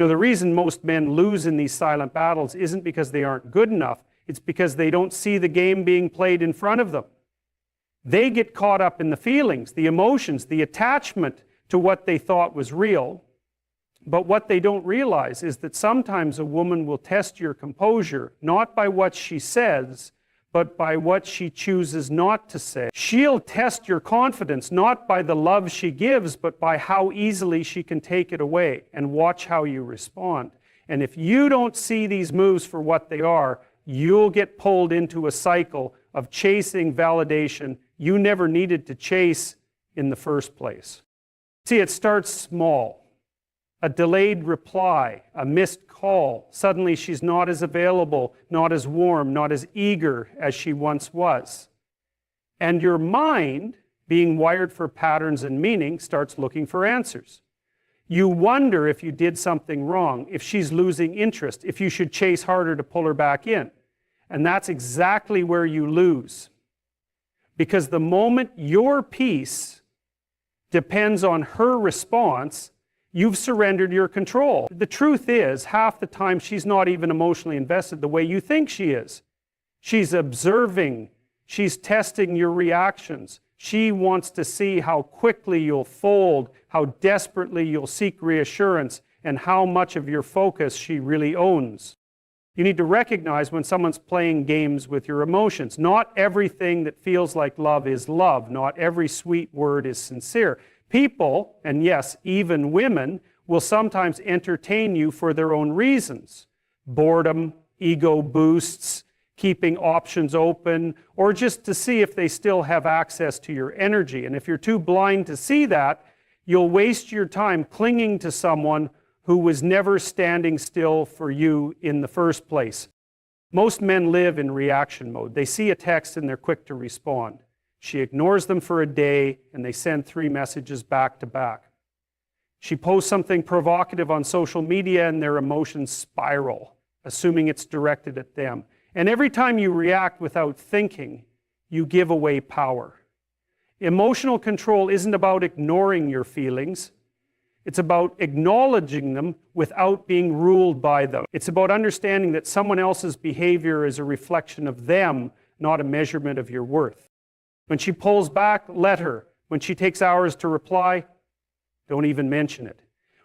Now, the reason most men lose in these silent battles isn't because they aren't good enough. It's because they don't see the game being played in front of them. They get caught up in the feelings, the emotions, the attachment to what they thought was real. But what they don't realize is that sometimes a woman will test your composure, not by what she says, but by what she chooses not to say. She'll test your confidence, not by the love she gives, but by how easily she can take it away, and watch how you respond. And if you don't see these moves for what they are, you'll get pulled into a cycle of chasing validation you never needed to chase in the first place. See, it starts small. A delayed reply, a missed call. Suddenly she's not as available, not as warm, not as eager as she once was. And your mind, being wired for patterns and meaning, starts looking for answers. You wonder if you did something wrong, if she's losing interest, if you should chase harder to pull her back in. And that's exactly where you lose. Because the moment your peace depends on her response, you've surrendered your control. The truth is, half the time she's not even emotionally invested the way you think she is. She's observing. She's testing your reactions. She wants to see how quickly you'll fold, how desperately you'll seek reassurance, and how much of your focus she really owns. You need to recognize when someone's playing games with your emotions. Not everything that feels like love is love. Not every sweet word is sincere. People, and yes, even women, will sometimes entertain you for their own reasons. Boredom, ego boosts, keeping options open, or just to see if they still have access to your energy. And if you're too blind to see that, you'll waste your time clinging to someone who was never standing still for you in the first place. Most men live in reaction mode. They see a text and they're quick to respond. She ignores them for a day, and they send 3 messages back to back. She posts something provocative on social media, and their emotions spiral, assuming it's directed at them. And every time you react without thinking, you give away power. Emotional control isn't about ignoring your feelings. It's about acknowledging them without being ruled by them. It's about understanding that someone else's behavior is a reflection of them, not a measurement of your worth. When she pulls back, let her. When she takes hours to reply, don't even mention it.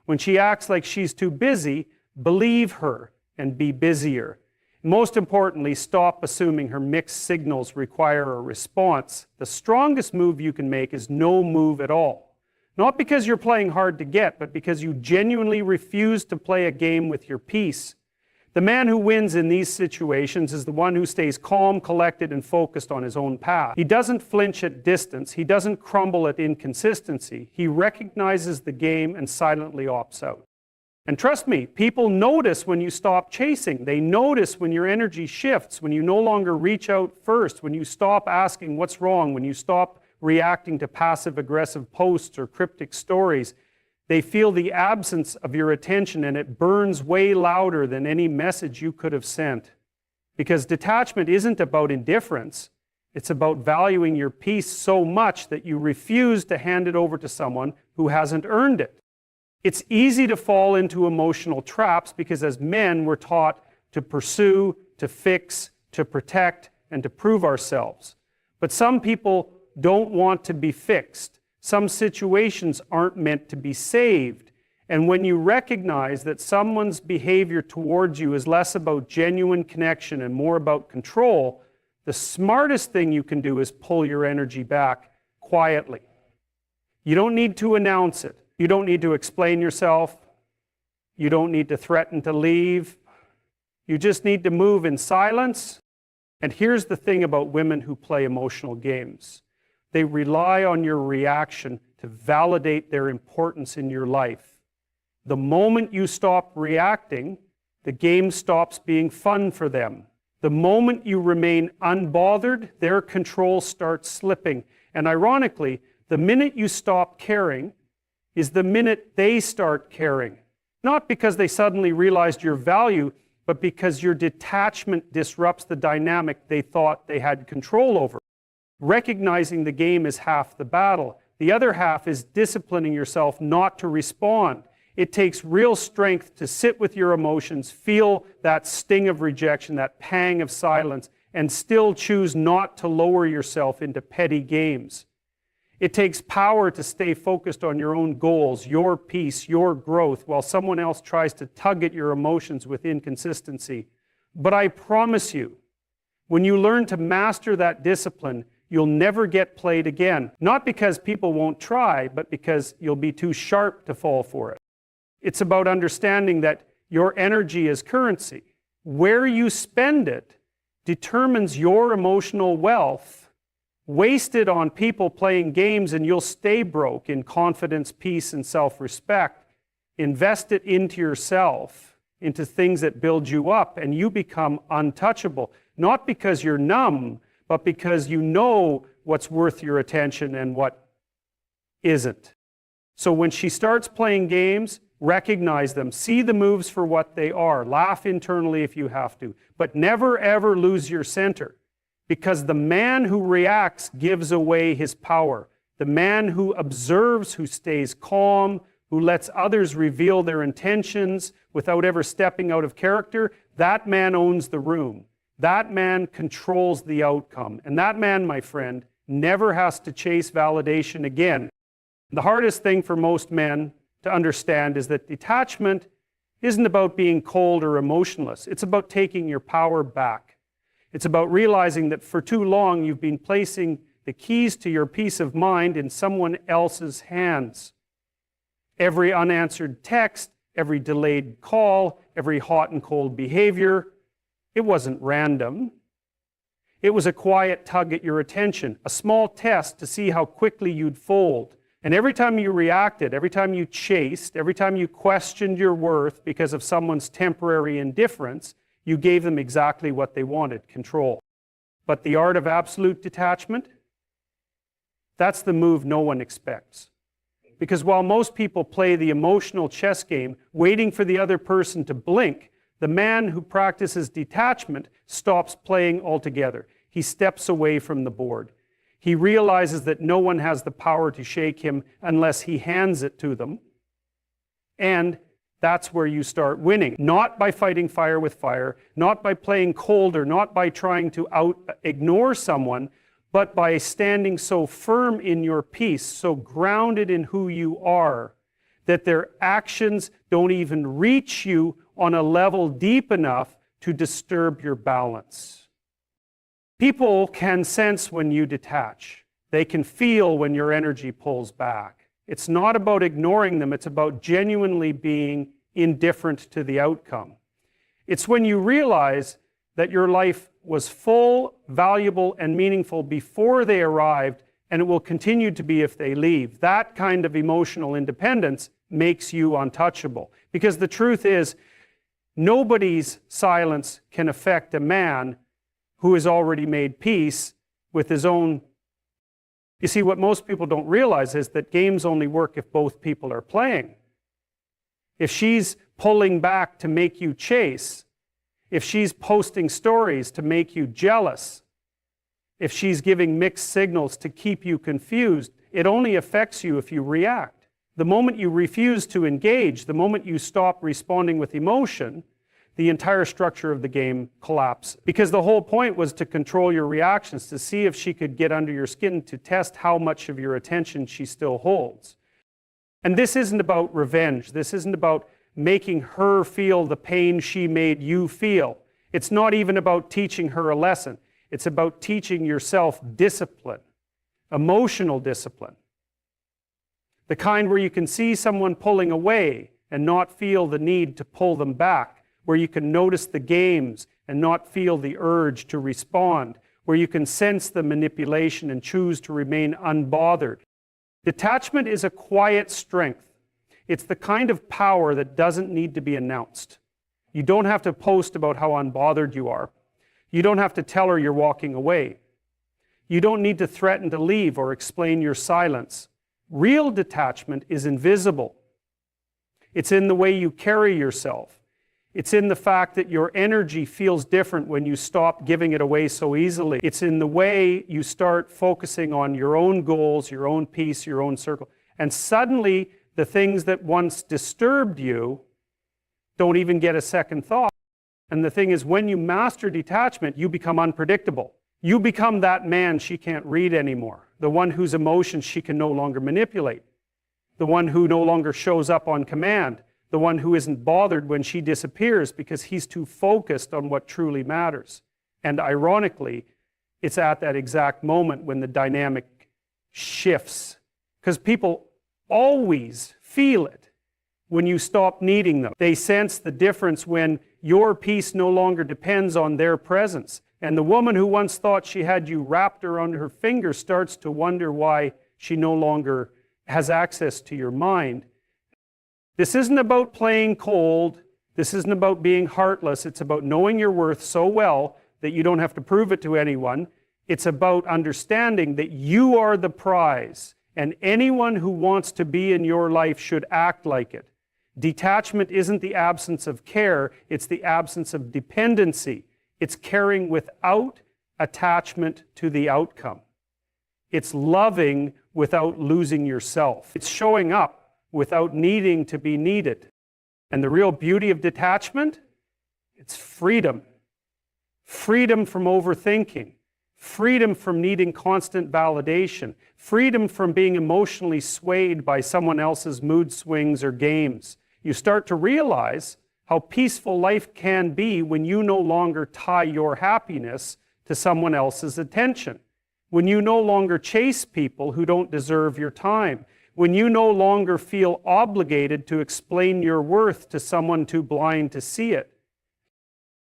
When she acts like she's too busy, believe her and be busier. Most importantly, stop assuming her mixed signals require a response. The strongest move you can make is no move at all. Not because you're playing hard to get, but because you genuinely refuse to play a game with your peace. The man who wins in these situations is the one who stays calm, collected, and focused on his own path. He doesn't flinch at distance. He doesn't crumble at inconsistency. He recognizes the game and silently opts out. And trust me, people notice when you stop chasing. They notice when your energy shifts, when you no longer reach out first, when you stop asking what's wrong, when you stop reacting to passive-aggressive posts or cryptic stories. They feel the absence of your attention, and it burns way louder than any message you could have sent. Because detachment isn't about indifference. It's about valuing your peace so much that you refuse to hand it over to someone who hasn't earned it. It's easy to fall into emotional traps because as men, we're taught to pursue, to fix, to protect, and to prove ourselves. But some people don't want to be fixed. Some situations aren't meant to be saved. And when you recognize that someone's behavior towards you is less about genuine connection and more about control, the smartest thing you can do is pull your energy back quietly. You don't need to announce it. You don't need to explain yourself. You don't need to threaten to leave. You just need to move in silence. And here's the thing about women who play emotional games. They rely on your reaction to validate their importance in your life. The moment you stop reacting, the game stops being fun for them. The moment you remain unbothered, their control starts slipping. And ironically, the minute you stop caring is the minute they start caring. Not because they suddenly realized your value, but because your detachment disrupts the dynamic they thought they had control over. Recognizing the game is half the battle. The other half is disciplining yourself not to respond. It takes real strength to sit with your emotions, feel that sting of rejection, that pang of silence, and still choose not to lower yourself into petty games. It takes power to stay focused on your own goals, your peace, your growth, while someone else tries to tug at your emotions with inconsistency. But I promise you, when you learn to master that discipline, you'll never get played again. Not because people won't try, but because you'll be too sharp to fall for it. It's about understanding that your energy is currency. Where you spend it determines your emotional wealth. Waste it on people playing games and you'll stay broke in confidence, peace, and self-respect. Invest it into yourself, into things that build you up, and you become untouchable. Not because you're numb, but because you know what's worth your attention and what isn't. So when she starts playing games, recognize them, see the moves for what they are, laugh internally if you have to, but never ever lose your center, because the man who reacts gives away his power. The man who observes, who stays calm, who lets others reveal their intentions without ever stepping out of character, that man owns the room. That man controls the outcome. And that man, my friend, never has to chase validation again. The hardest thing for most men to understand is that detachment isn't about being cold or emotionless. It's about taking your power back. It's about realizing that for too long you've been placing the keys to your peace of mind in someone else's hands. Every unanswered text, every delayed call, every hot and cold behavior, it wasn't random. It was a quiet tug at your attention, a small test to see how quickly you'd fold. And every time you reacted, every time you chased, every time you questioned your worth because of someone's temporary indifference, you gave them exactly what they wanted, control. But the art of absolute detachment, that's the move no one expects. Because while most people play the emotional chess game, waiting for the other person to blink, the man who practices detachment stops playing altogether. He steps away from the board. He realizes that no one has the power to shake him unless he hands it to them. And that's where you start winning. Not by fighting fire with fire, not by playing colder, not by trying to ignore someone, but by standing so firm in your peace, so grounded in who you are, that their actions don't even reach you on a level deep enough to disturb your balance. People can sense when you detach. They can feel when your energy pulls back. It's not about ignoring them, it's about genuinely being indifferent to the outcome. It's when you realize that your life was full, valuable, and meaningful before they arrived, and it will continue to be if they leave. That kind of emotional independence makes you untouchable. Because the truth is, nobody's silence can affect a man who has already made peace with his own. You see, what most people don't realize is that games only work if both people are playing. If she's pulling back to make you chase, if she's posting stories to make you jealous, if she's giving mixed signals to keep you confused, it only affects you if you react. The moment you refuse to engage, the moment you stop responding with emotion, the entire structure of the game collapses. Because the whole point was to control your reactions, to see if she could get under your skin, to test how much of your attention she still holds. And this isn't about revenge. This isn't about making her feel the pain she made you feel. It's not even about teaching her a lesson. It's about teaching yourself discipline, emotional discipline. The kind where you can see someone pulling away and not feel the need to pull them back, where you can notice the games and not feel the urge to respond, where you can sense the manipulation and choose to remain unbothered. Detachment is a quiet strength. It's the kind of power that doesn't need to be announced. You don't have to post about how unbothered you are. You don't have to tell her you're walking away. You don't need to threaten to leave or explain your silence. Real detachment is invisible. It's in the way you carry yourself. It's in the fact that your energy feels different when you stop giving it away so easily. It's in the way you start focusing on your own goals, your own peace, your own circle. And suddenly, The things that once disturbed you don't even get a second thought. And the thing is, when you master detachment, you become unpredictable. You become that man she can't read anymore, the one whose emotions she can no longer manipulate, the one who no longer shows up on command, the one who isn't bothered when she disappears because he's too focused on what truly matters. And ironically, it's at that exact moment when the dynamic shifts, because people always feel it when you stop needing them. They sense the difference when your peace no longer depends on their presence. And the woman who once thought she had you wrapped around her finger starts to wonder why she no longer has access to your mind. This isn't about playing cold. This isn't about being heartless. It's about knowing your worth so well that you don't have to prove it to anyone. It's about understanding that you are the prize, and anyone who wants to be in your life should act like it. Detachment isn't the absence of care, it's the absence of dependency. It's caring without attachment to the outcome. It's loving without losing yourself. It's showing up without needing to be needed. And the real beauty of detachment? It's freedom. Freedom from overthinking. Freedom from needing constant validation. Freedom from being emotionally swayed by someone else's mood swings or games. You start to realize how peaceful life can be when you no longer tie your happiness to someone else's attention. When you no longer chase people who don't deserve your time. When you no longer feel obligated to explain your worth to someone too blind to see it.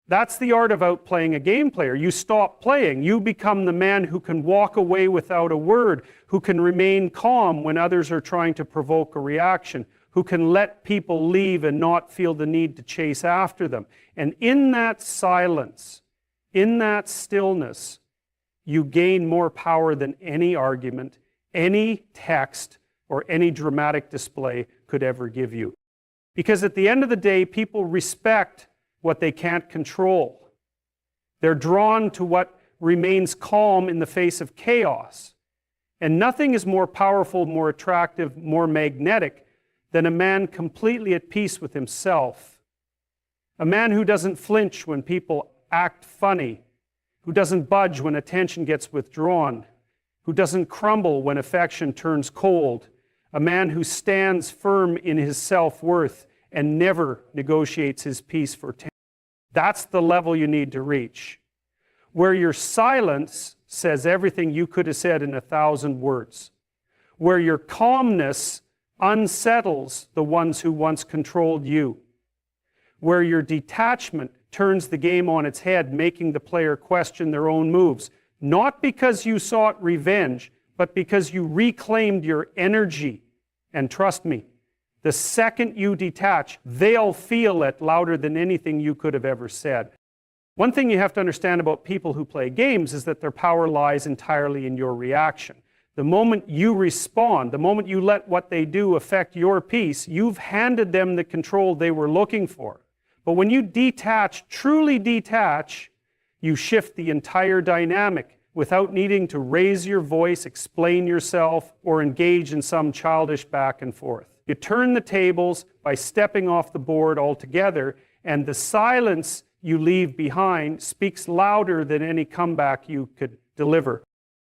That's the art of outplaying a game player. You stop playing. You become the man who can walk away without a word, who can remain calm when others are trying to provoke a reaction, who can let people leave and not feel the need to chase after them. And in that silence, in that stillness, you gain more power than any argument, any text, or any dramatic display could ever give you. Because at the end of the day, people respect what they can't control. They're drawn to what remains calm in the face of chaos. And nothing is more powerful, more attractive, more magnetic than a man completely at peace with himself. A man who doesn't flinch when people act funny, who doesn't budge when attention gets withdrawn, who doesn't crumble when affection turns cold, a man who stands firm in his self-worth and never negotiates his peace for tension. That's the level you need to reach, where your silence says everything you could have said in 1,000 words, where your calmness unsettles the ones who once controlled you, where your detachment turns the game on its head, making the player question their own moves, not because you sought revenge, but because you reclaimed your energy. And trust me, the second you detach, they'll feel it louder than anything you could have ever said. One thing you have to understand about people who play games is that their power lies entirely in your reaction. The moment you respond, the moment you let what they do affect your peace, you've handed them the control they were looking for. But when you detach, truly detach, you shift the entire dynamic without needing to raise your voice, explain yourself, or engage in some childish back and forth. You turn the tables by stepping off the board altogether, and the silence you leave behind speaks louder than any comeback you could deliver.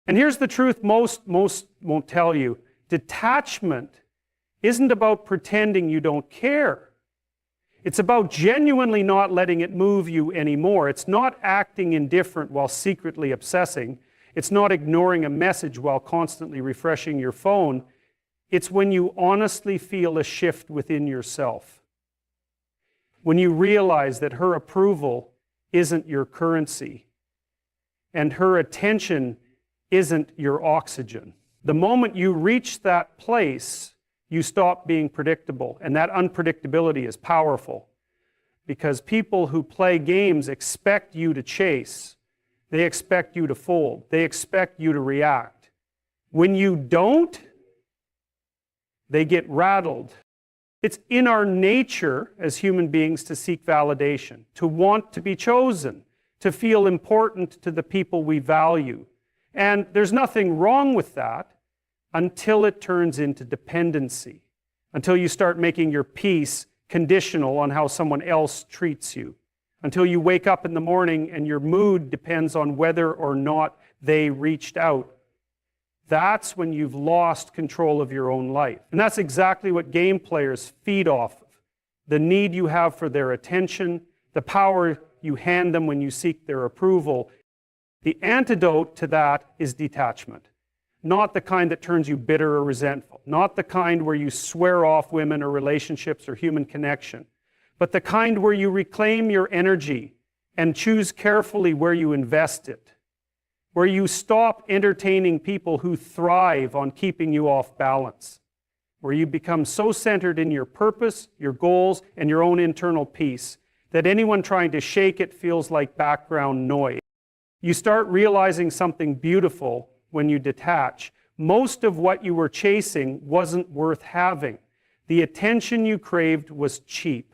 And here's the truth most won't tell you. Detachment isn't about pretending you don't care. It's about genuinely not letting it move you anymore. It's not acting indifferent while secretly obsessing. It's not ignoring a message while constantly refreshing your phone. It's when you honestly feel a shift within yourself. When you realize that her approval isn't your currency and her attention isn't your oxygen. The moment you reach that place, you stop being predictable, and that unpredictability is powerful because people who play games expect you to chase. They expect you to fold. They expect you to react. When you don't, they get rattled. It's in our nature as human beings to seek validation, to want to be chosen, to feel important to the people we value. And there's nothing wrong with that until it turns into dependency, until you start making your peace conditional on how someone else treats you, until you wake up in the morning and your mood depends on whether or not they reached out. That's when you've lost control of your own life. And that's exactly what game players feed off of. The need you have for their attention, the power you hand them when you seek their approval. The antidote to that is detachment. Not the kind that turns you bitter or resentful. Not the kind where you swear off women or relationships or human connection. But the kind where you reclaim your energy and choose carefully where you invest it. Where you stop entertaining people who thrive on keeping you off balance. Where you become so centered in your purpose, your goals, and your own internal peace that anyone trying to shake it feels like background noise. You start realizing something beautiful when you detach. Most of what you were chasing wasn't worth having. The attention you craved was cheap.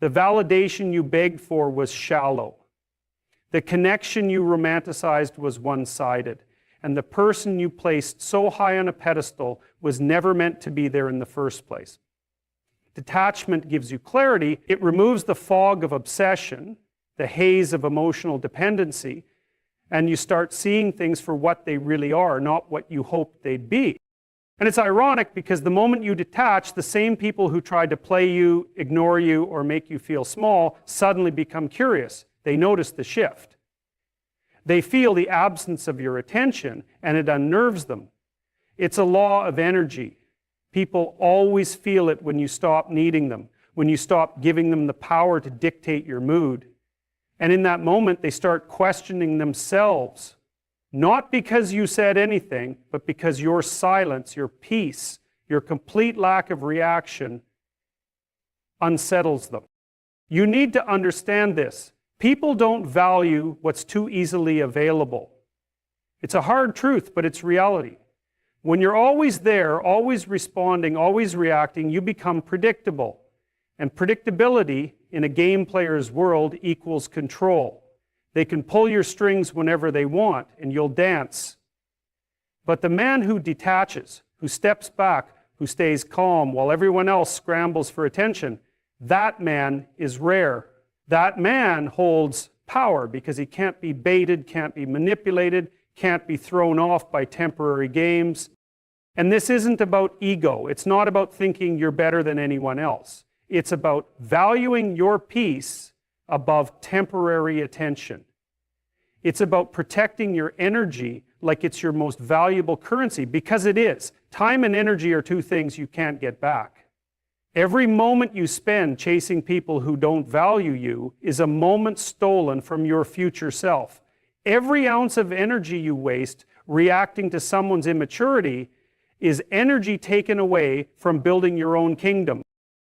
The validation you begged for was shallow. The connection you romanticized was one-sided. And the person you placed so high on a pedestal was never meant to be there in the first place. Detachment gives you clarity. It removes the fog of obsession, the haze of emotional dependency, and you start seeing things for what they really are, not what you hoped they'd be. And it's ironic because the moment you detach, the same people who tried to play you, ignore you, or make you feel small suddenly become curious. They notice the shift. They feel the absence of your attention, and it unnerves them. It's a law of energy. People always feel it when you stop needing them, when you stop giving them the power to dictate your mood. And in that moment, they start questioning themselves, not because you said anything, but because your silence, your peace, your complete lack of reaction unsettles them. You need to understand this. People don't value what's too easily available. It's a hard truth, but it's reality. When you're always there, always responding, always reacting, you become predictable. And predictability in a game player's world equals control. They can pull your strings whenever they want, and you'll dance. But the man who detaches, who steps back, who stays calm while everyone else scrambles for attention, that man is rare. That man holds power because he can't be baited, can't be manipulated, can't be thrown off by temporary games. And this isn't about ego. It's not about thinking you're better than anyone else. It's about valuing your peace above temporary attention. It's about protecting your energy like it's your most valuable currency, because it is. Time and energy are two things you can't get back. Every moment you spend chasing people who don't value you is a moment stolen from your future self. Every ounce of energy you waste reacting to someone's immaturity is energy taken away from building your own kingdom.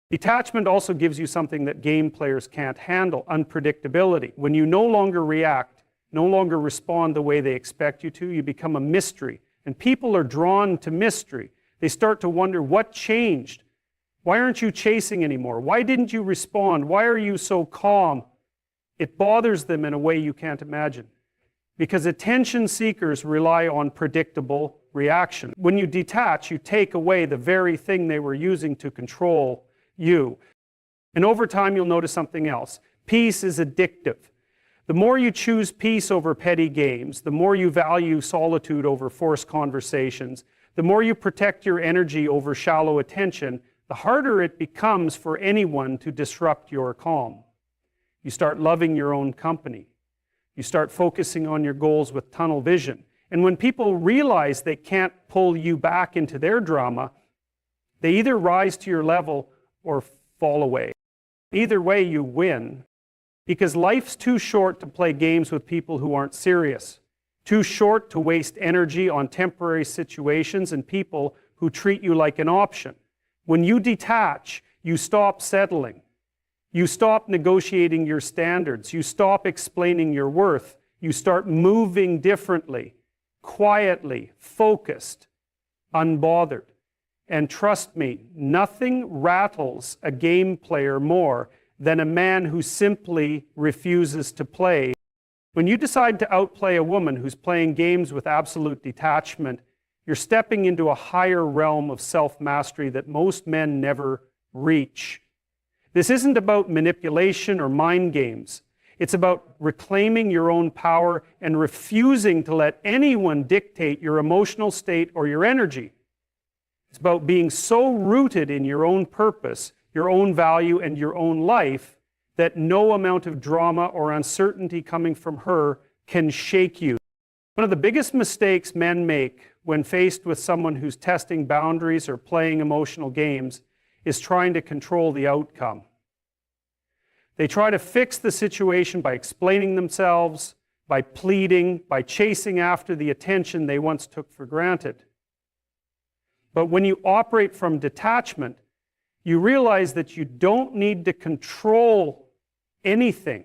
Detachment also gives you something that game players can't handle: unpredictability. When you no longer react, no longer respond the way they expect you to, you become a mystery. And people are drawn to mystery. They start to wonder, what changed? Why aren't you chasing anymore? Why didn't you respond? Why are you so calm? It bothers them in a way you can't imagine. Because attention seekers rely on predictable reaction. When you detach, you take away the very thing they were using to control you. And over time, you'll notice something else. Peace is addictive. The more you choose peace over petty games, the more you value solitude over forced conversations, the more you protect your energy over shallow attention, the harder it becomes for anyone to disrupt your calm. You start loving your own company. You start focusing on your goals with tunnel vision. And when people realize they can't pull you back into their drama, they either rise to your level or fall away. Either way, you win, because life's too short to play games with people who aren't serious. Too short to waste energy on temporary situations and people who treat you like an option. When you detach, you stop settling. You stop negotiating your standards. You stop explaining your worth. You start moving differently, quietly, focused, unbothered. And trust me, nothing rattles a game player more than a man who simply refuses to play. When you decide to outplay a woman who's playing games with absolute detachment, You're stepping into a higher realm of self-mastery that most men never reach. This isn't about manipulation or mind games. It's about reclaiming your own power and refusing to let anyone dictate your emotional state or your energy. It's about being so rooted in your own purpose, your own value, and your own life that no amount of drama or uncertainty coming from her can shake you. One of the biggest mistakes men make when faced with someone who's testing boundaries or playing emotional games is trying to control the outcome. They try to fix the situation by explaining themselves, by pleading, by chasing after the attention they once took for granted. But when you operate from detachment, you realize that you don't need to control anything.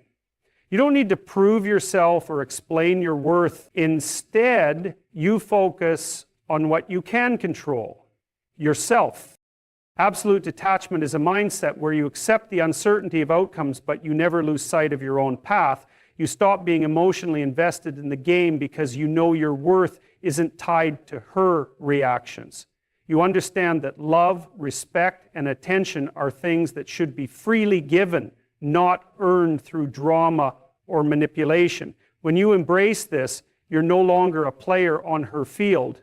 You don't need to prove yourself or explain your worth. Instead, you focus on what you can control, yourself. Absolute detachment is a mindset where you accept the uncertainty of outcomes, but you never lose sight of your own path. You stop being emotionally invested in the game because you know your worth isn't tied to her reactions. You understand that love, respect, and attention are things that should be freely given, not earned through drama or manipulation. When you embrace this, you're no longer a player on her field.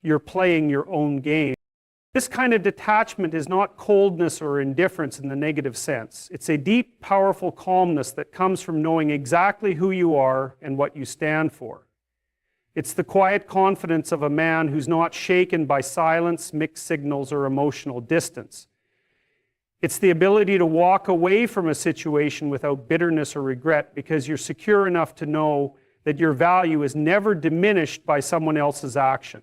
You're playing your own game. This kind of detachment is not coldness or indifference in the negative sense. It's a deep, powerful calmness that comes from knowing exactly who you are and what you stand for. It's the quiet confidence of a man who's not shaken by silence, mixed signals, or emotional distance. It's the ability to walk away from a situation without bitterness or regret because you're secure enough to know that your value is never diminished by someone else's action.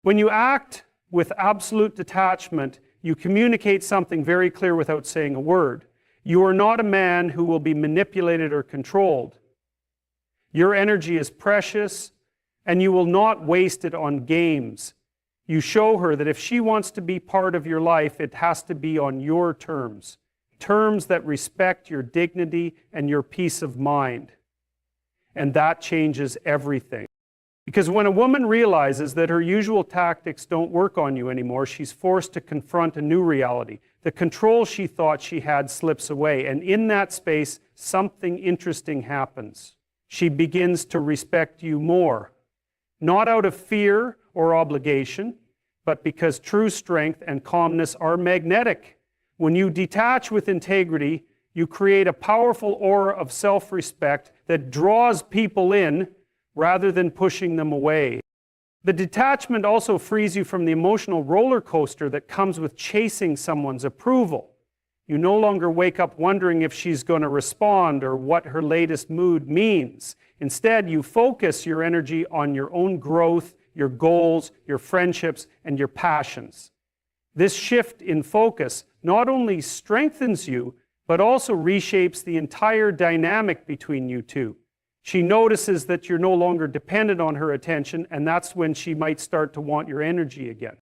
When you act with absolute detachment, you communicate something very clear without saying a word. You are not a man who will be manipulated or controlled. Your energy is precious, and you will not waste it on games. You show her that if she wants to be part of your life, it has to be on your terms. Terms that respect your dignity and your peace of mind. And that changes everything. Because when a woman realizes that her usual tactics don't work on you anymore, she's forced to confront a new reality. The control she thought she had slips away, and in that space, something interesting happens. She begins to respect you more. Not out of fear or obligation, but because true strength and calmness are magnetic. When you detach with integrity, you create a powerful aura of self-respect that draws people in rather than pushing them away. The detachment also frees you from the emotional roller coaster that comes with chasing someone's approval. You no longer wake up wondering if she's going to respond or what her latest mood means. Instead, you focus your energy on your own growth, your goals, your friendships, and your passions. This shift in focus not only strengthens you, but also reshapes the entire dynamic between you two. She notices that you're no longer dependent on her attention, and that's when she might start to want your energy again.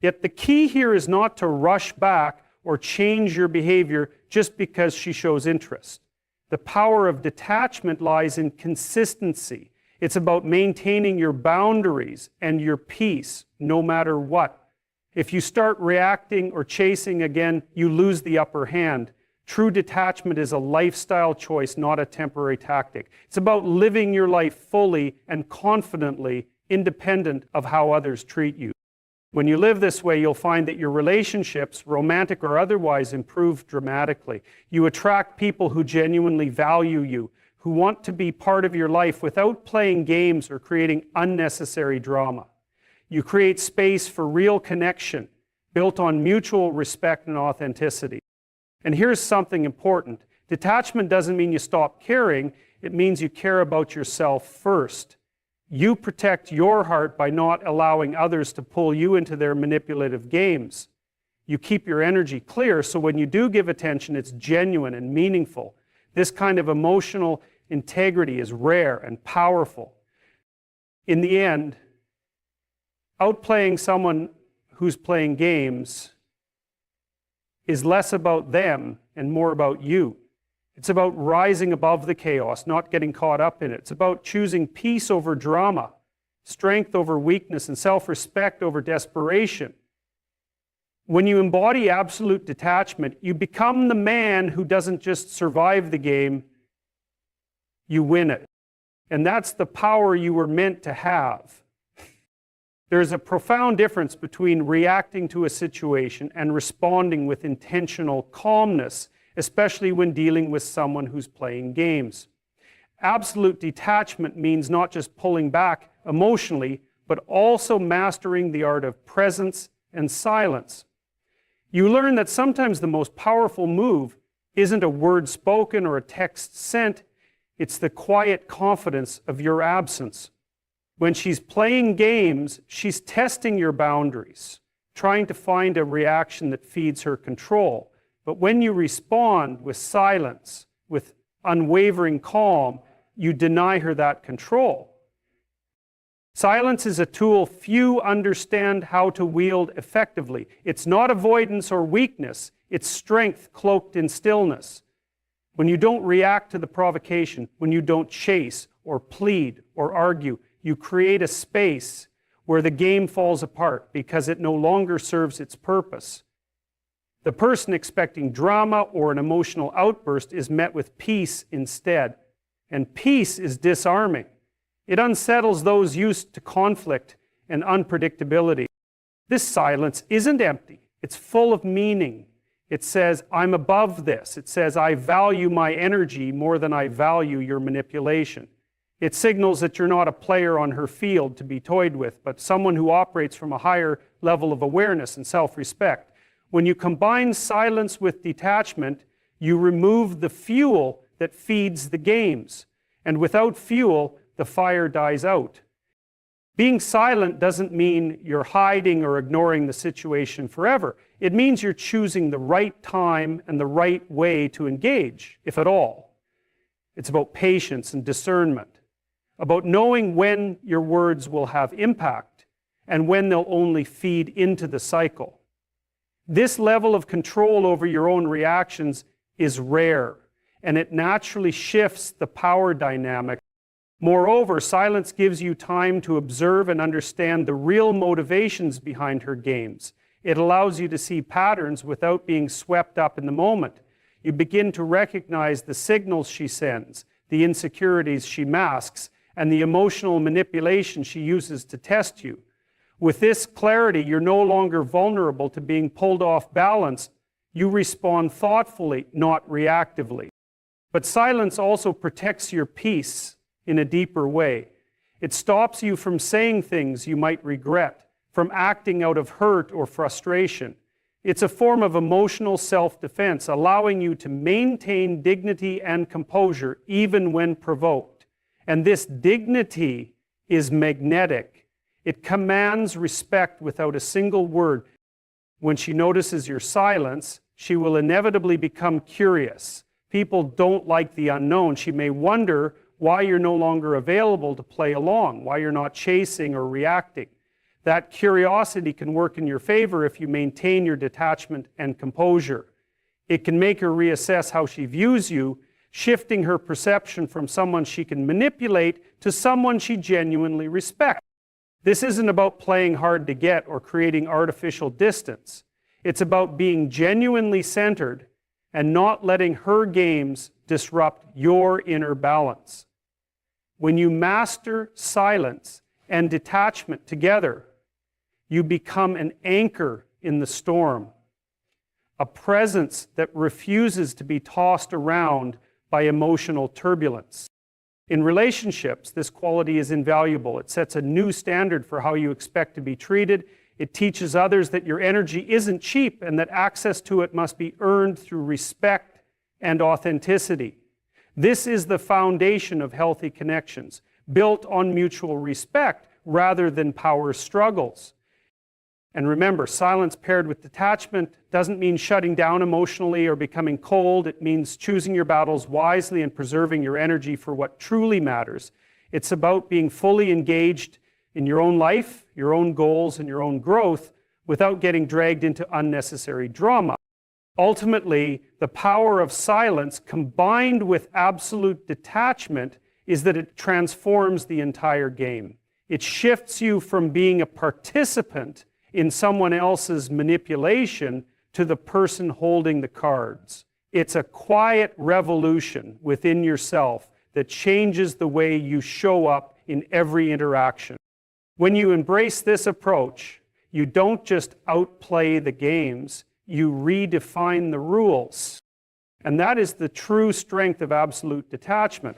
Yet the key here is not to rush back or change your behavior just because she shows interest. The power of detachment lies in consistency. It's about maintaining your boundaries and your peace no matter what. If you start reacting or chasing again, you lose the upper hand. True detachment is a lifestyle choice, not a temporary tactic. It's about living your life fully and confidently, independent of how others treat you. When you live this way, you'll find that your relationships, romantic or otherwise, improve dramatically. You attract people who genuinely value you, who want to be part of your life without playing games or creating unnecessary drama. You create space for real connection, built on mutual respect and authenticity. And here's something important. Detachment doesn't mean you stop caring. It means you care about yourself first. You protect your heart by not allowing others to pull you into their manipulative games. You keep your energy clear, so when you do give attention, it's genuine and meaningful. This kind of emotional integrity is rare and powerful. In the end, outplaying someone who's playing games is less about them and more about you. It's about rising above the chaos, not getting caught up in it. It's about choosing peace over drama, strength over weakness, and self-respect over desperation. When you embody absolute detachment, you become the man who doesn't just survive the game, you win it. And that's the power you were meant to have. There's a profound difference between reacting to a situation and responding with intentional calmness, especially when dealing with someone who's playing games. Absolute detachment means not just pulling back emotionally, but also mastering the art of presence and silence. You learn that sometimes the most powerful move isn't a word spoken or a text sent, it's the quiet confidence of your absence. When she's playing games, she's testing your boundaries, trying to find a reaction that feeds her control. But when you respond with silence, with unwavering calm, you deny her that control. Silence is a tool few understand how to wield effectively. It's not avoidance or weakness, it's strength cloaked in stillness. When you don't react to the provocation, when you don't chase or plead or argue, you create a space where the game falls apart because it no longer serves its purpose. The person expecting drama or an emotional outburst is met with peace instead. And peace is disarming. It unsettles those used to conflict and unpredictability. This silence isn't empty. It's full of meaning. It says, I'm above this. It says, I value my energy more than I value your manipulation. It signals that you're not a player on her field to be toyed with, but someone who operates from a higher level of awareness and self-respect. When you combine silence with detachment, you remove the fuel that feeds the games. And without fuel, the fire dies out. Being silent doesn't mean you're hiding or ignoring the situation forever. It means you're choosing the right time and the right way to engage, if at all. It's about patience and discernment, about knowing when your words will have impact and when they'll only feed into the cycle. This level of control over your own reactions is rare, and it naturally shifts the power dynamic. Moreover, silence gives you time to observe and understand the real motivations behind her games. It allows you to see patterns without being swept up in the moment. You begin to recognize the signals she sends, the insecurities she masks, and the emotional manipulation she uses to test you. With this clarity, you're no longer vulnerable to being pulled off balance. You respond thoughtfully, not reactively. But silence also protects your peace in a deeper way. It stops you from saying things you might regret, from acting out of hurt or frustration. It's a form of emotional self-defense, allowing you to maintain dignity and composure even when provoked. And this dignity is magnetic. It commands respect without a single word. When she notices your silence, she will inevitably become curious. People don't like the unknown. She may wonder why you're no longer available to play along, why you're not chasing or reacting. That curiosity can work in your favor if you maintain your detachment and composure. It can make her reassess how she views you, shifting her perception from someone she can manipulate to someone she genuinely respects. This isn't about playing hard to get or creating artificial distance. It's about being genuinely centered and not letting her games disrupt your inner balance. When you master silence and detachment together, you become an anchor in the storm, a presence that refuses to be tossed around by emotional turbulence. In relationships, this quality is invaluable. It sets a new standard for how you expect to be treated. It teaches others that your energy isn't cheap and that access to it must be earned through respect and authenticity. This is the foundation of healthy connections, built on mutual respect rather than power struggles. And remember, silence paired with detachment doesn't mean shutting down emotionally or becoming cold. It means choosing your battles wisely and preserving your energy for what truly matters. It's about being fully engaged in your own life, your own goals, and your own growth without getting dragged into unnecessary drama. Ultimately, the power of silence combined with absolute detachment is that it transforms the entire game. It shifts you from being a participant in someone else's manipulation to the person holding the cards. It's a quiet revolution within yourself that changes the way you show up in every interaction. When you embrace this approach, you don't just outplay the games, you redefine the rules. And that is the true strength of absolute detachment.